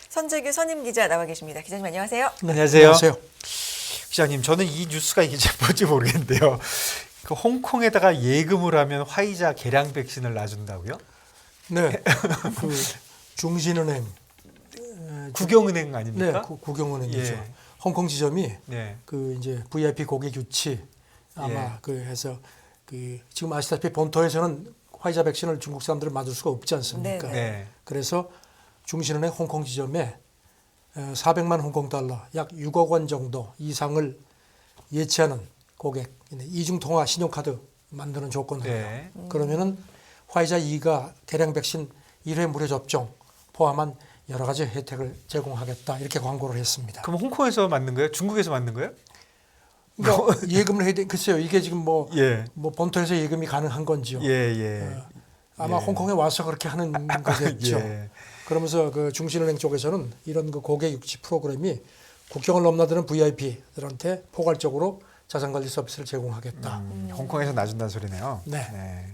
선재규 선임 기자 나와 계십니다. 기자님 안녕하세요. 네, 안녕하세요. 기자님, 저는 이 뉴스가 이게 뭔지 모르겠는데요. 그 홍콩에다가 예금을 하면 화이자 개량 백신을 놔준다고요? 네, 그 중신은행, 국영은행 아닙니까? 네, 국영은행이죠. 예. 홍콩 지점이 네. 그 이제 VIP 고객 유치 아마 예. 그 해서 그 지금 아시다시피 본토에서는 화이자 백신을 중국 사람들을 맞을 수가 없지 않습니까? 네. 네. 그래서 중신은행 홍콩 지점에 400만 홍콩 달러, 약 6억 원 정도 이상을 예치하는 고객, 이중통화 신용카드 만드는 조건이에요. 네. 그러면은 화이자 2가 개량 백신 1회 무료 접종 포함한 여러 가지 혜택을 제공하겠다 이렇게 광고를 했습니다. 그럼 홍콩에서 만든 거예요? 중국에서 만든 거예요? 그러니까 예금을 해야 돼. 글쎄요, 이게 지금 뭐 예. 본토에서 예금이 가능한 건지요. 예. 아마 예. 홍콩에 와서 그렇게 하는 거겠죠. 예. 그러면서 그 중신은행 쪽에서는 이런 그 고객 유치 프로그램이 국경을 넘나드는 VIP들한테 포괄적으로 자산관리 서비스를 제공하겠다. 홍콩에서 놔준다는 소리네요. 네.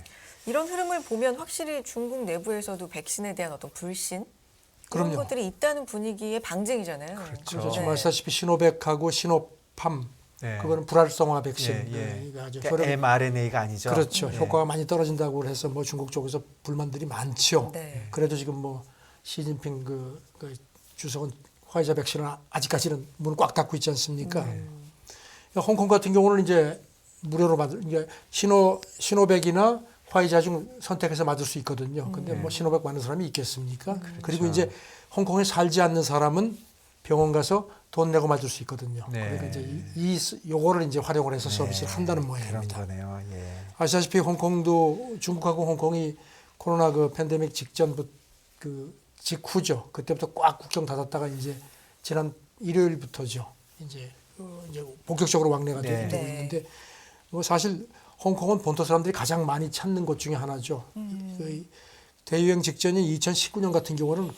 이런 흐름을 보면 확실히 중국 내부에서도 백신에 대한 어떤 불신 그런 그럼요. 것들이 있다는 분위기의 방증이잖아요. 그렇죠. 지금 아시다시피 시노백하고 시노팜 네. 그거는 불활성화 백신. 예. 이거 아주 그러니까 mRNA가 아니죠. 그렇죠. 예. 효과가 많이 떨어진다고 해서 뭐 중국 쪽에서 불만들이 많죠. 네. 그래도 지금 뭐 시진핑 그 주석은 화이자 백신을 아직까지는 문을 꽉 닫고 있지 않습니까? 그러니까 홍콩 같은 경우는 이제 무료로 받을 이제 시노백이나 화이자 중 선택해서 맞을 수 있거든요. 근데 뭐 시노백 맞는 사람이 있겠습니까? 그리고 이제 홍콩에 살지 않는 사람은 병원 가서 돈 내고 맞을 수 있거든요. 네. 그러니까 이제 요거를 이제 활용을 해서 서비스를 한다는 모양입니다. 그런 거네요. 예. 아시다시피 홍콩도 중국하고 홍콩이 코로나 그 팬데믹 직전부터 그 직후죠. 그때부터 꽉 국경 닫았다가 이제 지난 일요일부터죠. 이제 본격적으로 왕래가 네. 되고 있는데 뭐 사실 홍콩은 본토 사람들이 가장 많이 찾는 곳 중에 하나죠. 그 대유행 직전인 2019년 같은 경우는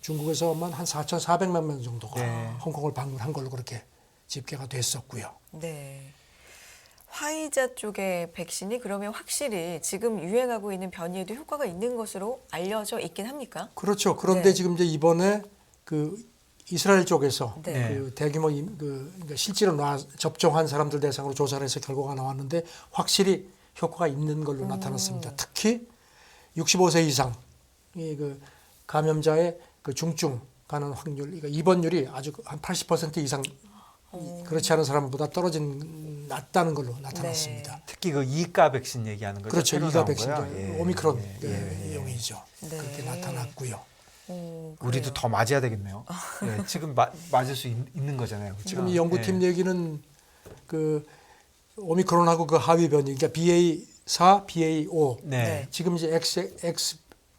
중국에서만 한 4,400만 명 정도가 네. 홍콩을 방문한 걸로 그렇게 집계가 됐었고요. 네. 화이자 쪽의 백신이 그러면 확실히 지금 유행하고 있는 변이에도 효과가 있는 것으로 알려져 있긴 합니까? 그렇죠. 그런데 네. 지금 이제 이번에 그 이스라엘 쪽에서 네. 그 대규모 그러니까 실제로 접종한 사람들 대상으로 조사를 해서 결과가 나왔는데 확실히 효과가 있는 걸로 나타났습니다. 특히 65세 이상 그 감염자의 그 중증 가는 확률, 그러니까 입원율이 아주 한 80% 이상 그렇지 않은 사람보다 낮다는 걸로 나타났습니다. 네. 특히 그 이가 백신 얘기하는 거죠. 그렇죠. 새로 이가 나온 백신, 거요? 예. 오미크론 예. 용이죠. 네. 그렇게 나타났고요. 우리도 더 맞아야 되겠네요. 예, 지금 맞을 수 있는 거잖아요. 그렇죠? 지금 이 연구팀 예. 얘기는 그 오미크론하고 그 하위 변이, 그러니까 BA4, BA5. 네. 지금 이제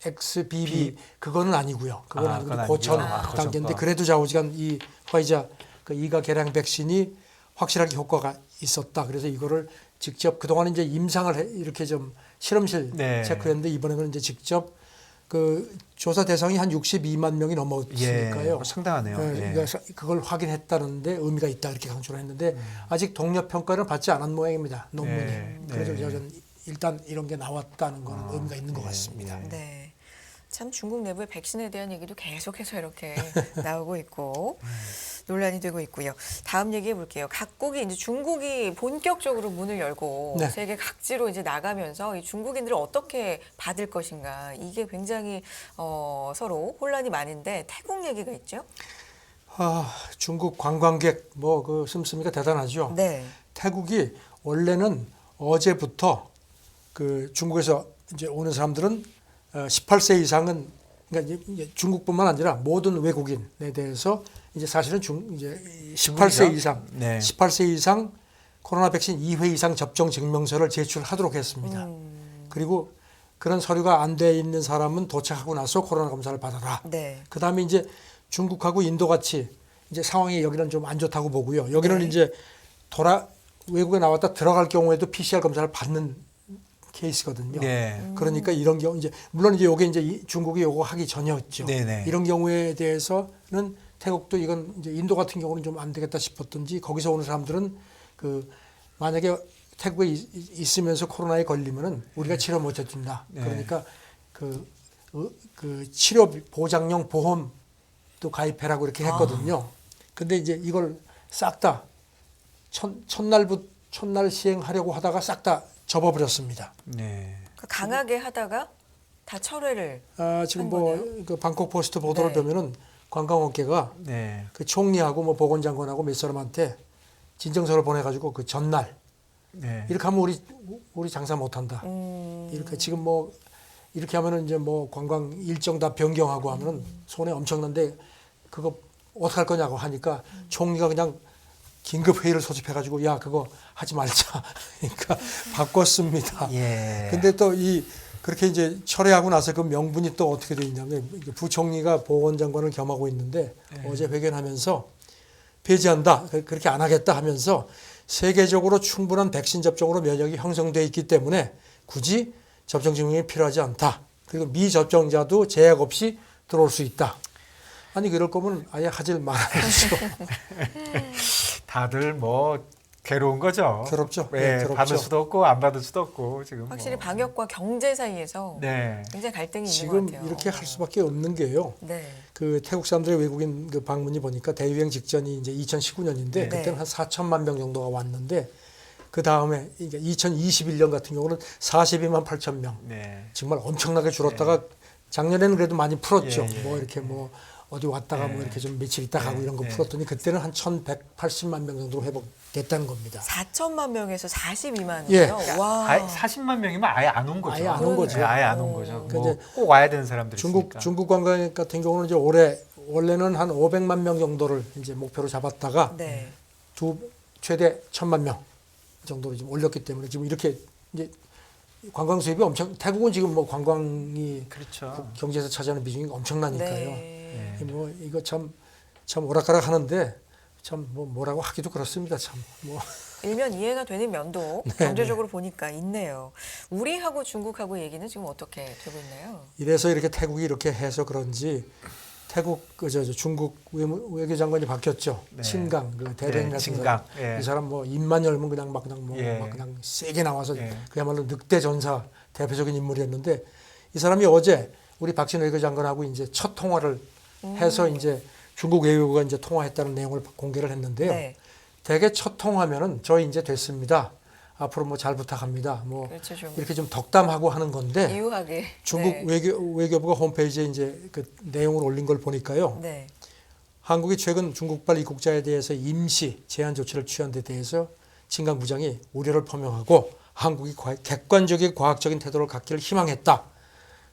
XBB 그거는 아니고요. 그건 아니고 그건 고전 아니고요. 단계인데 고전 거. 그래도 좌우지간 이 화이자 그 이가 개량 백신이 확실하게 효과가 있었다. 그래서 이거를 직접 그동안 이제 임상을 이렇게 좀 실험실 네. 체크했는데 이번에는 이제 직접 그 조사 대상이 한 62만 명이 넘었으니까요. 상당하네요. 예. 그래서 그걸 확인했다는데 의미가 있다 이렇게 강조를 했는데 아직 동료 평가를 받지 않은 모양입니다. 논문이. 네. 그래도 네. 저는 일단 이런 게 나왔다는 건 의미가 있는 것 네. 같습니다. 네. 네. 참 중국 내부의 백신에 대한 얘기도 계속해서 이렇게 나오고 있고 논란이 되고 있고요. 다음 얘기해 볼게요. 각국이 이제 중국이 본격적으로 문을 열고 네. 세계 각지로 이제 나가면서 이 중국인들을 어떻게 받을 것인가 이게 굉장히 서로 혼란이 많은데 태국 얘기가 있죠. 중국 관광객 뭐 그 씀씀이가 대단하죠. 네. 태국이 원래는 어제부터 그 중국에서 이제 오는 사람들은 18세 이상은 그러니까 이제 중국뿐만 아니라 모든 외국인에 대해서 이제 사실은 이제 18세 이상, 네. 18세 이상 코로나 백신 2회 이상 접종 증명서를 제출하도록 했습니다. 그리고 그런 서류가 안 돼 있는 사람은 도착하고 나서 코로나 검사를 받아라. 네. 그다음에 이제 중국하고 인도 같이 이제 상황이 여기는 좀 안 좋다고 보고요. 여기는 네. 이제 외국에 나왔다 들어갈 경우에도 PCR 검사를 받는 케이스거든요. 네. 그러니까 이런 경우 이제 물론 이제 요게 이제 중국이 요거 하기 전이었죠. 네네. 이런 경우에 대해서는 태국도 이건 이제 인도 같은 경우는 좀 안 되겠다 싶었던지 거기서 오는 사람들은 그 만약에 태국에 있으면서 코로나에 걸리면은 우리가 치료 못 해준다. 네. 그러니까 그 치료 보장용 보험도 가입해라고 이렇게 했거든요. 근데 이제 이걸 싹 다 첫날 시행하려고 하다가 싹 다 접어버렸습니다. 네. 그 강하게 하다가 다 철회를. 지금 한 뭐 거네요? 그 방콕 포스트 보도를 네. 보면은 관광업계가 네. 그 총리하고 뭐 보건장관하고 몇 사람한테 진정서를 보내가지고 그 전날 네. 이렇게 하면 우리 장사 못한다. 이렇게 지금 뭐 이렇게 하면은 이제 뭐 관광 일정 다 변경하고 하면은 손해 엄청난데 그거 어떻게 할 거냐고 하니까 총리가 그냥 긴급 회의를 소집해가지고 야 그거 하지 말자. 그러니까 바꿨습니다. 예. 근데 또 그렇게 이제 철회하고 나서 그 명분이 또 어떻게 돼 있냐면 부총리가 보건장관을 겸하고 있는데 어제 회견하면서 폐지한다. 그렇게 안 하겠다 하면서 세계적으로 충분한 백신 접종으로 면역이 형성돼 있기 때문에 굳이 접종 증명이 필요하지 않다. 그리고 미접종자도 제약 없이 들어올 수 있다. 아니 그럴 거면 아예 하질 말아야죠. 다들 뭐 괴로운 거죠. 괴롭죠. 네, 네, 괴롭죠. 받을 수도 없고 안 받을 수도 없고 지금 확실히 뭐. 방역과 경제 사이에서 네. 굉장히 갈등이 있는 지금 것 같아요. 이렇게 할 수밖에 없는 게요. 네. 그 태국 사람들의 외국인 그 방문이 보니까 대유행 직전이 이제 2019년인데 네. 그때는 한 4천만 명 정도가 왔는데 그 다음에 이제 2021년 같은 경우는 42만 8천 명. 네. 정말 엄청나게 줄었다가 작년에는 그래도 많이 풀었죠. 예, 예, 뭐 이렇게 뭐 어디 왔다가 뭐 이렇게 좀 며칠 있다 가고 이런 거 예. 풀었더니 그때는 한 1,180만 명 정도로 회복됐다는 겁니다. 4천만 명에서 42만이요. 예. 와. 아예 40만 명이면 아예 안 온 거죠. 아예 안 온 거죠. 네, 아예 안 온 거죠. 근데 뭐 꼭 와야 되는 사람들이 있으니까. 중국 관광 같은 경우는 이제 원래는 한 500만 명 정도를 이제 목표로 잡았다가 네. 최대 1,000만 명 정도로 좀 올렸기 때문에 지금 이렇게 이제 관광 수입이 태국은 지금 뭐 관광이 그렇죠. 경제에서 차지하는 비중이 엄청나니까요. 네. 뭐 이거 참 오락가락 하는데 참 뭐 뭐라고 하기도 그렇습니다. 참 뭐. 일면 이해가 되는 면도 경제적으로 보니까 있네요. 우리하고 중국하고 얘기는 지금 어떻게 되고 있나요? 이래서 이렇게 태국이 이렇게 해서 그런지 태국 중국 외교장관이 바뀌었죠. 네. 친강 대변인 네, 같은 친강. 사람. 예. 이 사람 뭐 입만 열면 그냥 막 예. 그냥 세게 나와서 예. 그야말로 늑대 전사 대표적인 인물이었는데 이 사람이 어제 우리 박진 외교장관하고 이제 첫 통화를 해서 이제 중국 외교부가 이제 통화했다는 내용을 공개를 했는데요. 네. 대개 첫 통화면은 저희 이제 됐습니다. 앞으로 뭐 잘 부탁합니다. 뭐 그렇죠, 좀 이렇게 좀 덕담하고 하는 건데 유하게. 중국 네. 외교부가 홈페이지에 이제 그 내용을 올린 걸 보니까요. 네. 한국이 최근 중국발 입국자에 대해서 임시 제한 조치를 취한 데 대해서 친강 부장이 우려를 표명하고 한국이 객관적이고 과학적인 태도를 갖기를 희망했다.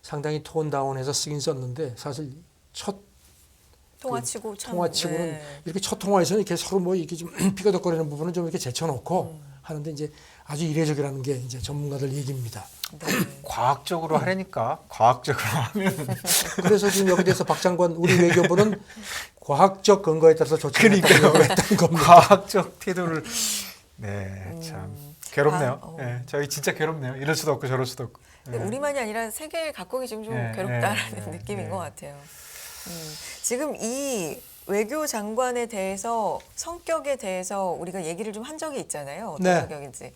상당히 톤다운해서 쓰긴 썼는데 사실 첫 통화치고 참. 통화치고는 네. 이렇게 첫 통화에서는 이렇게 서로 뭐 이렇게 좀 삐거덕거리는 부분은 좀 이렇게 제쳐놓고 하는데 이제 아주 이례적이라는 게 이제 전문가들 얘기입니다. 네. 과학적으로 하려니까 과학적으로 하면 그래서 지금 여기 대해서 박 장관 우리 외교부는 과학적 근거에 따라서 조치를 했다고 했다는 겁니다. 과학적 태도를 참 괴롭네요. 아, 네, 저희 진짜 괴롭네요. 이럴 수도 없고 저럴 수도 없고. 근데 우리만이 아니라 세계 각국이 지금 좀 네, 괴롭다라는 네, 느낌인 네. 것 같아요. 지금 이 외교 장관에 대해서 성격에 대해서 우리가 얘기를 좀 한 적이 있잖아요. 어떤 네. 성격인지.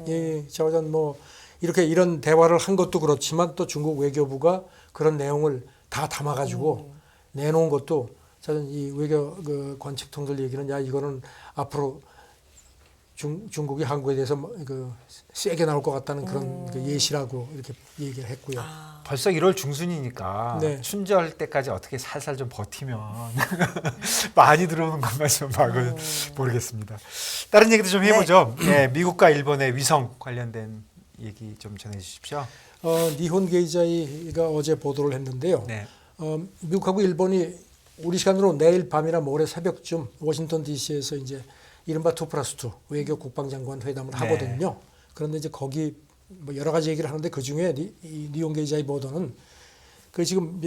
예, 저전 뭐 이렇게 이런 대화를 한 것도 그렇지만 또 중국 외교부가 그런 내용을 다 담아가지고 내놓은 것도 저는 이 외교 그 관측통들 얘기는 야 이거는 앞으로 중국이 한국에 대해서 그 세게 나올 것 같다는 그런 그 예시라고 이렇게 얘기를 했고요. 벌써 1월 중순이니까 네. 춘절 때까지 어떻게 살살 좀 버티면 많이 들어오는 것만 좀 막을 모르겠습니다. 다른 얘기도 좀 해보죠. 네, 미국과 일본의 위성 관련된 얘기 좀 전해주십시오. 니혼 게이자이가 어제 보도를 했는데요. 네. 미국하고 일본이 우리 시간으로 내일 밤이나 모레 새벽쯤 워싱턴 D.C.에서 이제 이른바 2+2 외교 국방장관 회담을 네. 하거든요. 그런데 이제 거기 뭐 여러 가지 얘기를 하는데 그 중에 니혼 게이자이 보도는 그 지금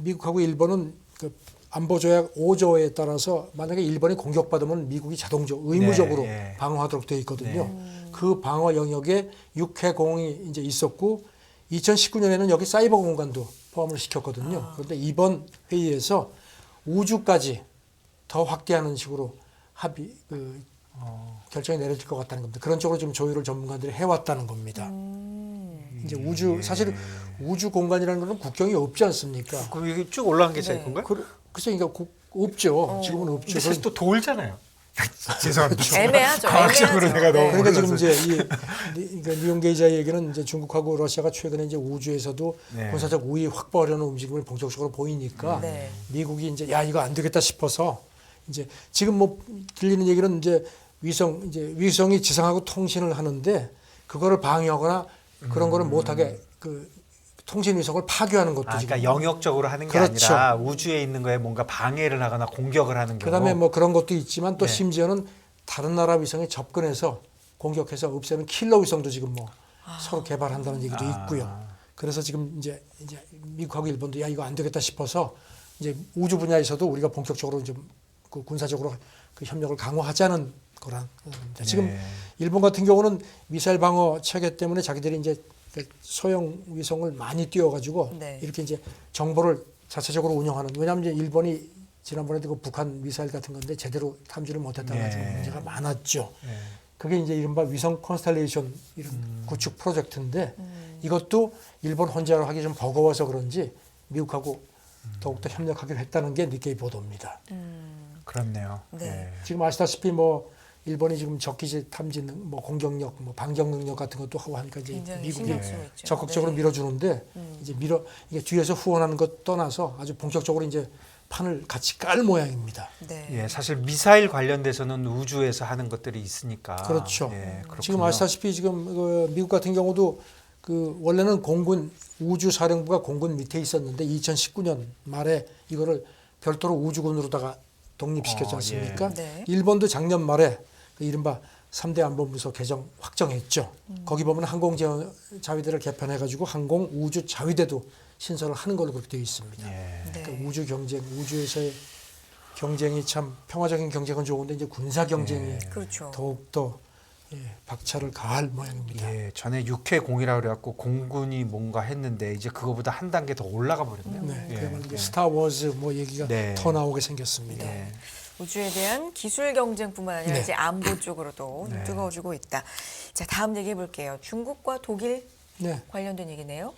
미국하고 일본은 그 안보 조약 5조에 따라서 만약에 일본이 공격받으면 미국이 의무적으로 네, 네. 방어하도록 되어 있거든요. 그 방어 영역에 육해공이 이제 있었고 2019년에는 여기 사이버 공간도 포함을 시켰거든요. 그런데 이번 회의에서 우주까지 더 확대하는 식으로 합의 결정이 내려질 것 같다는 겁니다. 그런 쪽으로 지금 조율을 전문가들이 해왔다는 겁니다. 이제 우주 사실 우주 공간이라는 것은 국경이 없지 않습니까? 그럼 이게 쭉 올라간 게 네. 제 건가요? 글쎄, 그러니까 없죠. 지금은 없죠. 근데 사실 또 돌잖아요. 죄송합니다. 애매하죠. 과학적으로 애매하죠. 내가 너무 그러니까 지금 몰라서. 이제 그러니까 니온 게이자 얘기는 이제 중국하고 러시아가 최근에 이제 우주에서도 네. 군사적 우위 확보하려는 움직임을 본격적으로 보이니까 네. 미국이 이제 야 이거 안 되겠다 싶어서 이제 지금 뭐 들리는 얘기는 이제 위성이 지상하고 통신을 하는데 그거를 방해하거나 그런 거를 못하게 그 통신 위성을 파괴하는 것도 지금. 그러니까 영역적으로 하는 게 그렇죠. 아니라 우주에 있는 거에 뭔가 방해를 하거나 공격을 하는 경우. 그다음에 뭐 그런 것도 있지만 또 네. 심지어는 다른 나라 위성에 접근해서 공격해서 없애는 킬러 위성도 지금 뭐 서로 개발한다는 얘기도 있고요. 그래서 지금 이제 미국하고 일본도 야 이거 안 되겠다 싶어서 이제 우주 분야에서도 우리가 본격적으로 좀 그 군사적으로 그 협력을 강화하자는 거란 겁니다. 지금 네. 일본 같은 경우는 미사일 방어 체계 때문에 자기들이 이제 그 소형 위성을 많이 띄워가지고 네. 이렇게 이제 정보를 자체적으로 운영하는. 왜냐하면 이제 일본이 지난번에도 그 북한 미사일 같은 건데 제대로 탐지를 못했다는 네. 문제가 많았죠. 네. 그게 이제 이른바 위성 컨스텔레이션 이런 구축 프로젝트인데 이것도 일본 혼자로 하기 좀 버거워서 그런지 미국하고 더욱더 협력하기로 했다는 게 니케이 보도입니다. 그렇네요. 네. 네. 지금 아시다시피 뭐 일본이 지금 적기지 탐지 뭐 공격력, 뭐 반격 능력 같은 것도 하고 하니까 이제 굉장히 미국이 신경 쓰고 있죠. 적극적으로 네. 밀어주는데 이제 이게 뒤에서 후원하는 것 떠나서 아주 본격적으로 이제 판을 같이 깔 모양입니다. 네. 예, 사실 미사일 관련돼서는 우주에서 하는 것들이 있으니까. 그렇죠. 예, 그렇군요. 지금 아시다시피 지금 그 미국 같은 경우도 그 원래는 공군 우주사령부가 공군 밑에 있었는데 2019년 말에 이거를 별도로 우주군으로다가 독립시켰지 않습니까? 예. 네. 일본도 작년 말에 그 이른바 3대 안보부서 개정 확정했죠. 거기 보면 항공자위대를 개편해가지고 항공 우주 자위대도 신설을 하는 걸로 그렇게 되어 있습니다. 예. 네. 그러니까 우주 경쟁, 우주에서의 경쟁이 참 평화적인 경쟁은 좋은데 이제 군사 경쟁이 그렇죠. 더욱더 박차를 가할 모양입니다. 예, 전에 6회 공이라고 그래갖고 공군이 뭔가 했는데 이제 그거보다 한 단계 더 올라가 버렸네요. 네, 예, 그야말로 예. 스타워즈 뭐 얘기가 네. 더 나오게 생겼습니다. 네. 우주에 대한 기술 경쟁뿐만 아니라 네. 이제 안보 쪽으로도 네. 뜨거워지고 있다. 자, 다음 얘기해 볼게요. 중국과 독일 네, 관련된 얘기네요.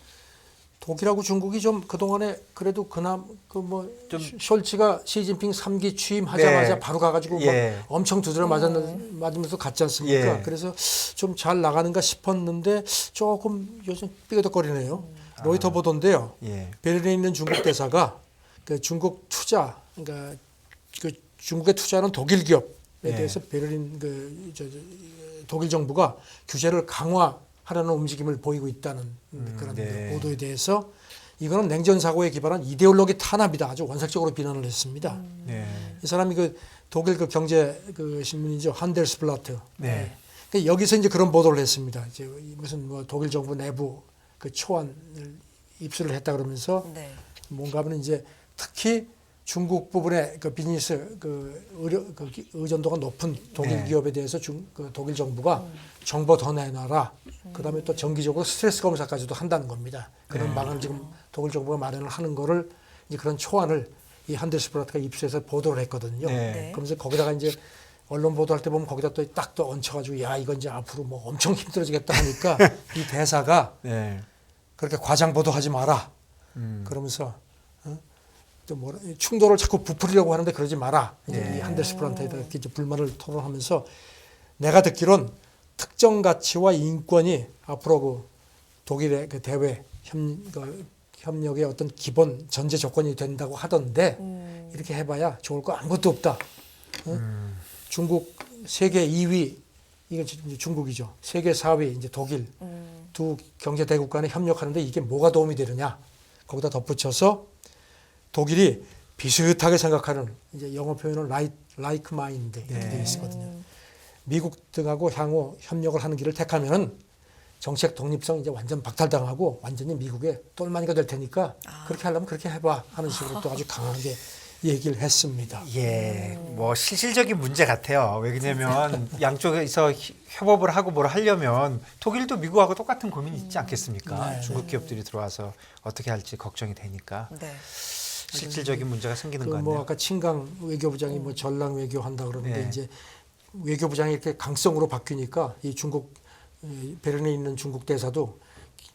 독일하고 중국이 좀 그동안에 그래도 그나마 그뭐 좀- 숄츠가 시진핑 3기 취임하자마자 네. 바로 가가지고 예. 막 엄청 두드려 맞으면서 갔지 않습니까? 예. 그래서 좀 잘 나가는가 싶었는데 조금 요즘 삐그덕거리네요. 로이터 보도인데요. 예. 베를린에 있는 중국 대사가 그 중국 투자, 그러니까 그 중국의 투자는 독일 기업에 예. 대해서 베를린 독일 정부가 규제를 강화하려는 움직임을 보이고 있다는 그런 네. 보도에 대해서 이거는 냉전 사고에 기반한 이데올로기 탄압이다. 아주 원색적으로 비난을 했습니다. 네. 이 사람이 그 독일 그 경제 그 신문이죠. 한델스블라트. 네. 그러니까 여기서 이제 그런 보도를 했습니다. 이제 무슨 뭐 독일 정부 내부 그 초안을 입수를 했다 그러면서 네. 뭔가 하면 이제 특히 중국 부분의 그 비즈니스 그 의존도가 높은 독일 네. 기업에 대해서 그 독일 정부가 정보 더 내놔라. 그다음에 또 정기적으로 스트레스 검사까지도 한다는 겁니다. 그런 방안을 지금 독일 정부가 마련을 하는 거를 이제 그런 초안을 이 한데스브라트가 입수해서 보도를 했거든요. 네. 네. 그러면서 거기다가 이제 언론 보도할 때 보면 거기다 또 딱 또 얹혀가지고 야 이건 이제 앞으로 뭐 엄청 힘들어지겠다 하니까 이 대사가 네. 그렇게 과장 보도하지 마라. 그러면서 또 뭐라 충돌을 자꾸 부풀리려고 하는데 그러지 마라. 이제 네. 이 한데스프란트에다 이렇게 이제 불만을 토론하면서 내가 듣기론 특정 가치와 인권이 앞으로 그 독일의 그 대외 협력의 어떤 기본 전제 조건이 된다고 하던데 이렇게 해봐야 좋을 거 아무것도 없다. 중국 세계 2위 이게 이제 중국이죠. 세계 4위 이제 독일 두 경제 대국 간에 협력하는데 이게 뭐가 도움이 되느냐. 거기다 덧붙여서 독일이 비슷하게 생각하는 이제 영어 표현은 like mind 이렇게 되어 있거든요. 미국 등하고 향후 협력을 하는 길을 택하면은 정책 독립성 이제 완전 박탈당하고 완전히 미국의 똘마니가 될 테니까 그렇게 하려면 그렇게 해봐 하는 식으로 또 아주 강하게 얘기를 했습니다. 예, 뭐 실질적인 문제 같아요. 왜냐면 양쪽에서 협업을 하고 뭘 하려면 독일도 미국하고 똑같은 고민이 있지 않겠습니까? 네, 중국 기업들이 들어와서 어떻게 할지 걱정이 되니까 네. 실질적인 문제가 생기는 것 그 같네요. 뭐 아까 친강 외교부장이 뭐 전랑 외교한다 그러는데 네. 이제 외교부장이 이렇게 강성으로 바뀌니까 이 중국 베를린에 있는 중국 대사도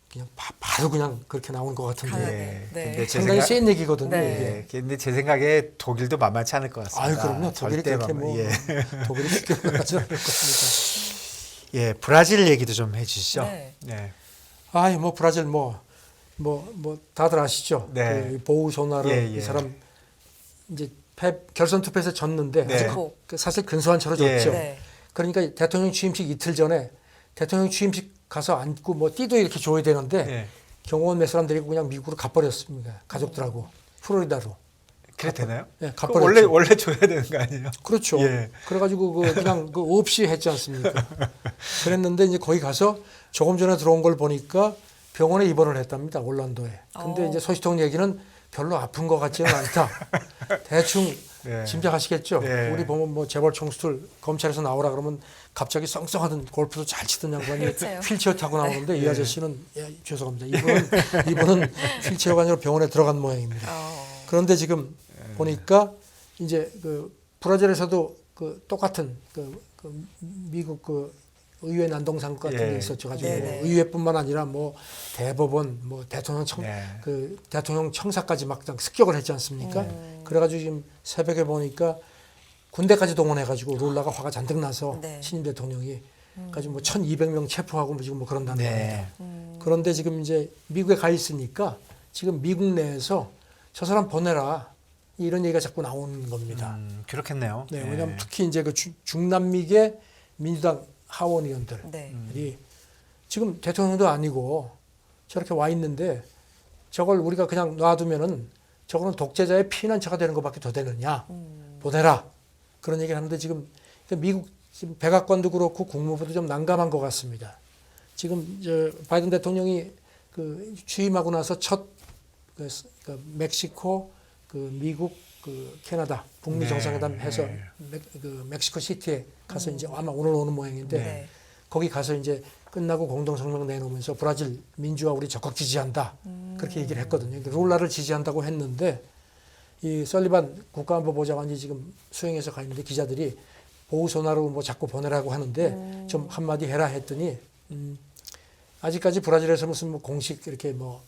그냥 바로 그냥 그렇게 나오는 것 같은데 네. 네. 근데 제 상당히 생각- 센 얘기거든요. 네. 이게. 예, 근데 제 생각에 독일도 만만치 않을 것 같습니다. 아유 그럼요. 독일이 절대 그렇게 뭐 예. 독일이 쉽게 나가지 않을 것입니다. 예, 브라질 얘기도 좀 해주시죠. 네. 네. 아이 뭐 브라질 뭐 다들 아시죠? 네. 그 보우소나루 예, 예. 이 사람 이제 결선 투표에서 졌는데 네. 아주 사실 근소한 차로 졌죠. 네. 그러니까 대통령 취임식 이틀 전에 대통령 취임식 가서 앉고 뭐 띠도 이렇게 줘야 되는데 예. 경호원 몇 사람 데리고 그냥 미국으로 가버렸습니다. 가족들하고 플로리다로. 그래 되나요? 예, 그거 가버렸죠. 원래 줘야 되는 거 아니에요? 그렇죠. 예. 그래가지고 그냥 없이 했지 않습니까? 그랬는데 이제 거기 가서 조금 전에 들어온 걸 보니까 병원에 입원을 했답니다. 올란도에. 근데 이제 소식통 얘기는 별로 아픈 것 같지는 않다. 대충 네. 짐작하시겠죠. 네. 우리 보면 뭐 재벌 총수들 검찰에서 나오라 그러면 갑자기 썽썽하던 골프도 잘 치던 양반이 그렇죠. 휠체어 타고 나오는데 이 네. 아저씨는 죄송합니다. 이분은 휠체어가 아니라 병원에 들어간 모양입니다. 그런데 지금 보니까 이제 그 브라질에서도 그 똑같은 그 미국 그 의회 난동상 같은 게 예. 있었죠. 가지고 네네. 의회뿐만 아니라 뭐 대법원, 뭐 대통령 네. 그 대통령 청사까지 막 습격을 했지 않습니까? 그래가지고 지금 새벽에 보니까 군대까지 동원해가지고 룰라가 화가 잔뜩 나서 네. 신임 대통령이 가지고 뭐 1,200명 체포하고 뭐 지금 뭐 그런다는 네. 겁니다. 그런데 지금 이제 미국에 가 있으니까 지금 미국 내에서 저 사람 보내라 이런 얘기가 자꾸 나오는 겁니다. 그렇겠네요. 네, 예. 왜냐하면 특히 이제 그 중남미계 민주당 하원의원들이 네. 지금 대통령도 아니고 저렇게 와 있는데 저걸 우리가 그냥 놔두면은 저거는 독재자의 피난처가 되는 것밖에 더 되느냐 보내라 그런 얘기를 하는데 지금 미국 지금 백악관도 그렇고 국무부도 좀 난감한 것 같습니다. 지금 저 바이든 대통령이 그 취임하고 나서 첫 그 멕시코 그 미국 그 캐나다 북미 네. 정상회담 해서 네. 그 멕시코 시티에 가서 이제 아마 오늘 오는 모양인데 네. 거기 가서 이제 끝나고 공동 성명 내놓으면서 브라질 민주화 우리 적극 지지한다 그렇게 얘기를 했거든요. 룰라를 지지한다고 했는데 이 설리반 국가안보보좌관이 지금 수행해서 가 있는데 기자들이 보우소나루 뭐 자꾸 보내라고 하는데 좀 한마디 해라 했더니 아직까지 브라질에서 무슨 뭐 공식 이렇게 뭐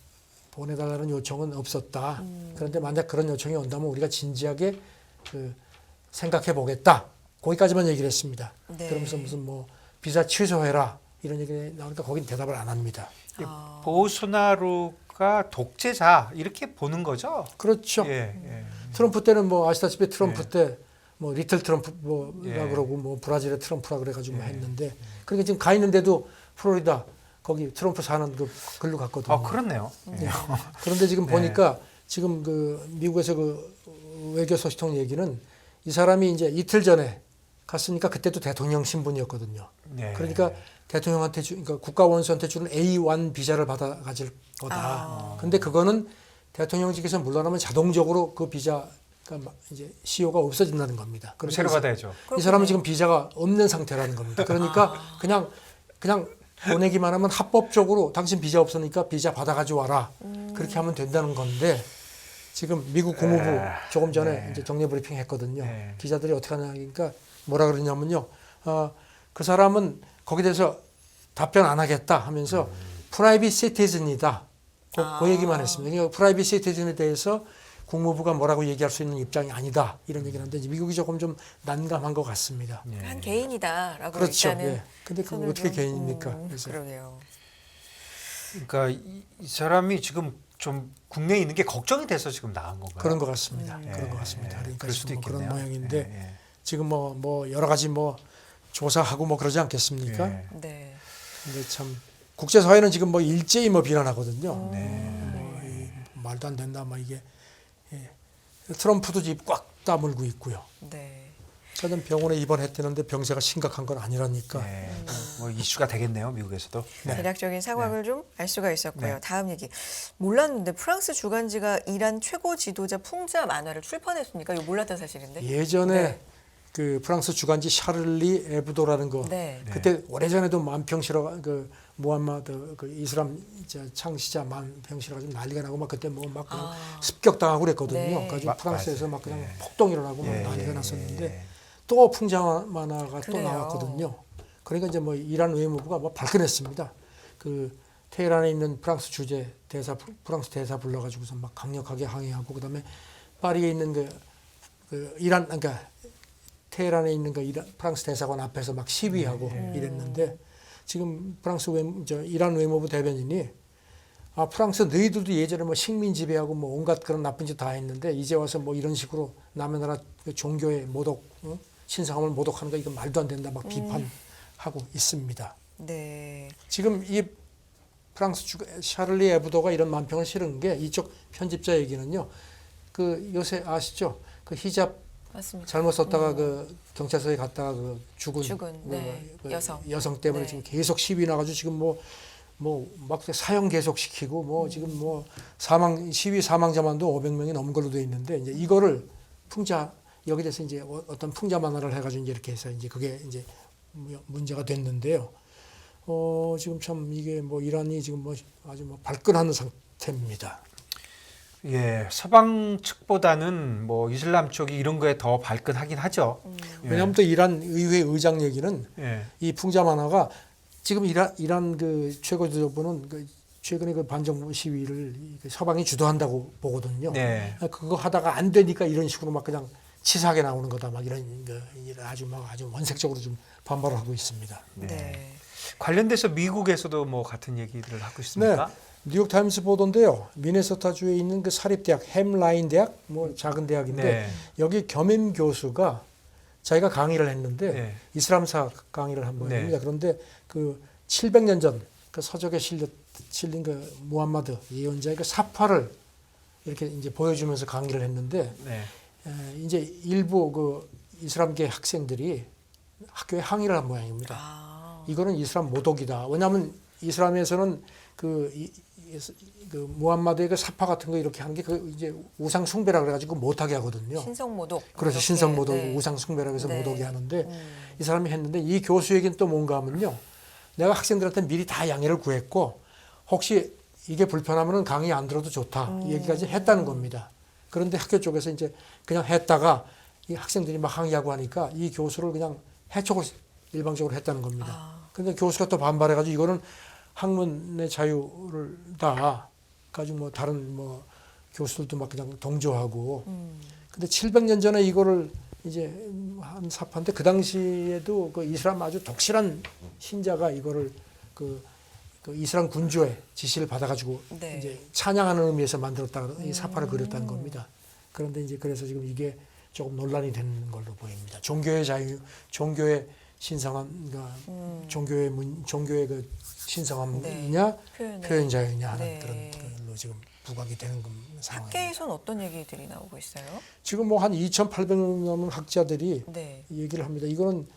보내달라는 요청은 없었다. 그런데 만약 그런 요청이 온다면 우리가 진지하게 그 생각해 보겠다. 거기까지만 얘기를 했습니다. 네. 그러면서 무슨 뭐 비자 취소해라 이런 얘기 나오니까 거긴 대답을 안 합니다. 보우소나루가 독재자 이렇게 보는 거죠? 그렇죠. 예, 예. 트럼프 때는 뭐 아시다시피 트럼프 네. 때 뭐 리틀 트럼프가 예. 그러고 뭐 브라질의 트럼프라 그래가지고 뭐 예. 했는데 그러니까 지금 가 있는데도 플로리다 거기 트럼프 사는 그 글로 갔거든요. 아 그렇네요. 네. 그런데 지금 네. 보니까 지금 그 미국에서 그 외교 소식통 얘기는 이 사람이 이제 이틀 전에 갔으니까 그때도 대통령 신분이었거든요. 네. 그러니까 대통령한테 그러니까 국가 원수한테 주는 A1 비자를 받아 가질 거다. 근데 그거는 대통령직에서 물러나면 자동적으로 그 비자가 이제 시효가 없어진다는 겁니다. 그럼 그러니까 새로 받아야죠. 이 사람은 지금 비자가 없는 상태라는 겁니다. 그러니까 그냥 보내기만 하면 합법적으로 당신 비자 없으니까 비자 받아가지고 와라. 그렇게 하면 된다는 건데 지금 미국 국무부 조금 전에 네. 이제 정례 브리핑 했거든요. 네. 기자들이 어떻게 하냐니까 뭐라 그러냐면요. 그 사람은 거기에 대해서 답변 안 하겠다 하면서 프라이빗 시티즌이다. 그 얘기만 했습니다. 그러니까 프라이빗 시티즌에 대해서 국무부가 뭐라고 얘기할 수 있는 입장이 아니다. 이런 얘기를 하는데 이제 미국이 조금 좀 난감한 것 같습니다. 예. 한 개인이다라고 그렇죠. 일단은 예. 근데 그거 손을 어떻게 좀, 개인입니까? 그래서 그러게요. 그러니까 이 사람이 지금 좀 국내에 있는 게 걱정이 돼서 지금 나간 건가요? 그런 것 같습니다. 예, 그런 것 같습니다. 예, 그러니까 그럴 수도 지금 뭐 그런 있겠네요. 모양인데 예, 예. 지금 뭐 여러 가지 뭐 조사하고 뭐 그러지 않겠습니까? 예. 네. 근데 참 국제사회는 지금 뭐 일제히 뭐 비난하거든요. 네. 뭐 말도 안 된다, 막 이게 예. 트럼프도 입 꽉 다물고 있고요. 네. 저는 병원에 입원했다는데 병세가 심각한 건 아니라니까. 네. 뭐 이슈가 되겠네요, 미국에서도. 네. 대략적인 상황을 좀 알 수가 있었고요. 네. 다음 얘기. 몰랐는데 프랑스 주간지가 이란 최고 지도자 풍자 만화를 출판했습니까? 이거 몰랐던 사실인데. 예전에 네. 그 프랑스 주간지 샤를리 에브도라는 거 네. 그때 오래전에도 만평시라 그 무함마드 그 이슬람 창시자 만평시라 좀 난리가 나고 막 그때 뭐 막 습격당하고 그랬거든요. 네. 그래서 프랑스에서 막 그냥 예. 폭동 일어나고 막 예, 난리가 예, 났었는데 예. 또 풍자 만화가 또 그래요. 나왔거든요. 그러니까 이제 뭐 이란 외무부가 뭐 발끈했습니다. 그 테헤란에 있는 프랑스 주재 대사 프랑스 대사 불러가지고서 막 강력하게 항의하고 그다음에 파리에 있는 그 이란 그러니까 테헤란에 있는 그 프랑스 대사관 앞에서 막 시위하고 이랬는데 지금 이란 외무부 대변인이 프랑스 너희들도 예전에 뭐 식민 지배하고 뭐 온갖 그런 나쁜 짓 다 했는데 이제 와서 뭐 이런 식으로 남의 나라 그 종교의 모독, 신성함을 모독하는 거 이거 말도 안 된다 막 비판하고 있습니다. 네. 지금 이 프랑스 샤를리 에브도가 이런 만평을 실은 게 이쪽 편집자 얘기는요. 그 요새 아시죠? 그 히잡 맞습니다. 잘못 썼다가 그 경찰서에 갔다가 그 죽은 네. 그 여성 때문에 네. 지금 계속 시위 나가지고 지금 뭐 막 사형 계속 시키고 뭐 지금 뭐 시위 사망자만도 500명이 넘은 걸로 돼 있는데 이제 이거를 여기 대해서 이제 어떤 풍자 만화를 해가지고 이제 이렇게 해서 이제 그게 이제 문제가 됐는데요. 지금 참 이게 뭐 이란이 지금 뭐 아주 뭐 발끈하는 상태입니다. 예, 서방 측보다는 뭐 이슬람 쪽이 이런 거에 더 발끈하긴 하죠. 예. 왜냐하면 또 이란 의회 의장 얘기는 예. 이 풍자 만화가 지금 이란 그 최고 지도부는 그 최근에 그 반정부 시위를 서방이 주도한다고 보거든요. 네. 그거 하다가 안 되니까 이런 식으로 막 그냥 치사하게 나오는 거다 막 이런 아주 원색적으로 좀 반발을 하고 있습니다. 네. 네. 관련돼서 미국에서도 뭐 같은 얘기들을 하고 있습니까? 뉴욕 타임스 보도인데요. 미네소타주에 있는 그 사립대학 햄라인 대학 뭐 작은 대학인데 네. 여기 겸임 교수가 자기가 강의를 했는데 네. 이슬람사 강의를 한 네. 모양입니다. 그런데 그 700년 전 그 서적에 실린 그 무함마드 예언자의 그 사파를 이렇게 이제 보여주면서 강의를 했는데 네. 이제 일부 그 이슬람계 학생들이 학교에 항의를 한 모양입니다. 이거는 이슬람 모독이다. 왜냐하면 이슬람에서는 그 무함마드의 그 사파 같은 거 이렇게 하는 게 그 이제 우상 숭배라 그래가지고 못하게 하거든요. 신성 모독. 그래서 신성 모독, 네. 우상 숭배라고 해서 네. 모독이 하는데 이 사람이 했는데 이 교수에겐 또 뭔가 하면요. 내가 학생들한테 미리 다 양해를 구했고 혹시 이게 불편하면 강의 안 들어도 좋다. 이 얘기까지 했다는 겁니다. 그런데 학교 쪽에서 이제 그냥 했다가 이 학생들이 막 항의하고 하니까 이 교수를 그냥 해촉을 일방적으로 했다는 겁니다. 그런데 교수가 또 반발해가지고 이거는 학문의 자유를 다 가지고 뭐 다른 뭐 교수들도 막 그냥 동조하고. 근데 700년 전에 이거를 이제 한 사파인데 그 당시에도 그 이슬람 아주 독실한 신자가 이거를 그 이슬람 군주의 지시를 받아가지고 네. 이제 찬양하는 의미에서 만들었다 이 사파를 그렸다는 겁니다. 그런데 이제 그래서 지금 이게 조금 논란이 되는 걸로 보입니다. 종교의 자유, 종교의 신성함, 그러니까 종교의 그 신성함이냐 네. 표현 자유냐 하는 네. 그런 걸로 지금 부각이 되는 상황입니다. 학계에선 어떤 얘기들이 나오고 있어요? 지금 뭐 한 2,800명 넘는 학자들이 네. 얘기를 합니다. 이거는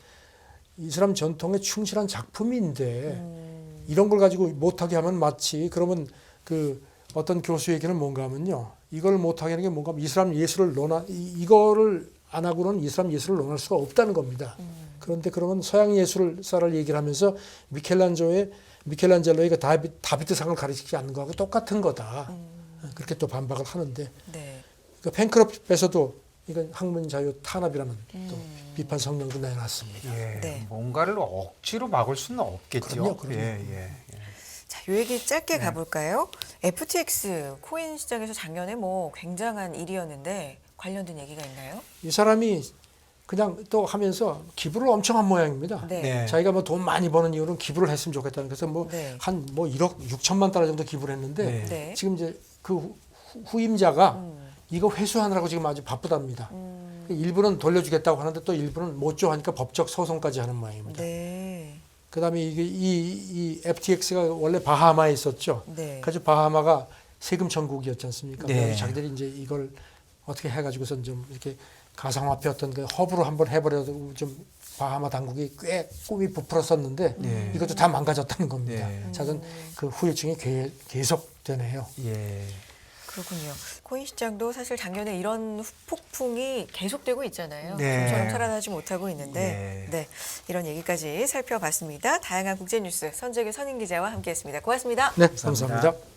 이슬람 전통에 충실한 작품인데 이런 걸 가지고 못하게 하면 마치 그러면 그 어떤 교수 얘기는 뭔가 하면요. 이걸 못하게 하는 게 뭔가 하면 이슬람 예술을 이거를 안 하고는 이슬람 예술을 논할 수가 없다는 겁니다. 그런데 그러면 서양 예술사를 얘기를 하면서 미켈란젤로의 그 다비드상을 가르치지 않는 거하고 똑같은 거다. 그렇게 또 반박을 하는데 네. 그 팬클럽에서도 이건 학문 자유 탄압이라는 또 비판 성명도 내놨습니다. 예. 네. 뭔가를 억지로 막을 수는 없겠죠. 그럼요. 예. 자, 요 얘기 짧게 가볼까요? FTX 코인 시장에서 작년에 뭐 굉장한 일이었는데 관련된 얘기가 있나요? 이 사람이 그냥 또 하면서 기부를 엄청 한 모양입니다. 네. 네. 자기가 뭐 돈 많이 버는 이유는 기부를 했으면 좋겠다는 그래서 뭐 네. 한 뭐 1억 6천만 달러 정도 기부를 했는데 네. 네. 지금 이제 그 후임자가 이거 회수하느라고 지금 아주 바쁘답니다. 일부는 돌려주겠다고 하는데 또 일부는 못 줘 하니까 법적 소송까지 하는 모양입니다. 네. 그다음에 이게 이 FTX가 원래 바하마에 있었죠. 네. 그래서 바하마가 세금 천국이었지 않습니까? 네. 자기들이 이제 이걸 어떻게 해가지고선 좀 이렇게 가상화폐 어떤 그 허브로 한번 해버려도 좀 바하마 당국이 꽤 꿈이 부풀었었는데 네. 이것도 다 망가졌다는 겁니다. 네. 작은 그 후유증이 계속되네요. 예. 그렇군요. 코인 시장도 사실 작년에 이런 폭풍이 계속되고 있잖아요. 네. 좀처럼 살아나지 못하고 있는데, 네. 네, 이런 얘기까지 살펴봤습니다. 다양한 국제 뉴스 선재규 선임 기자와 함께했습니다. 고맙습니다. 네, 감사합니다.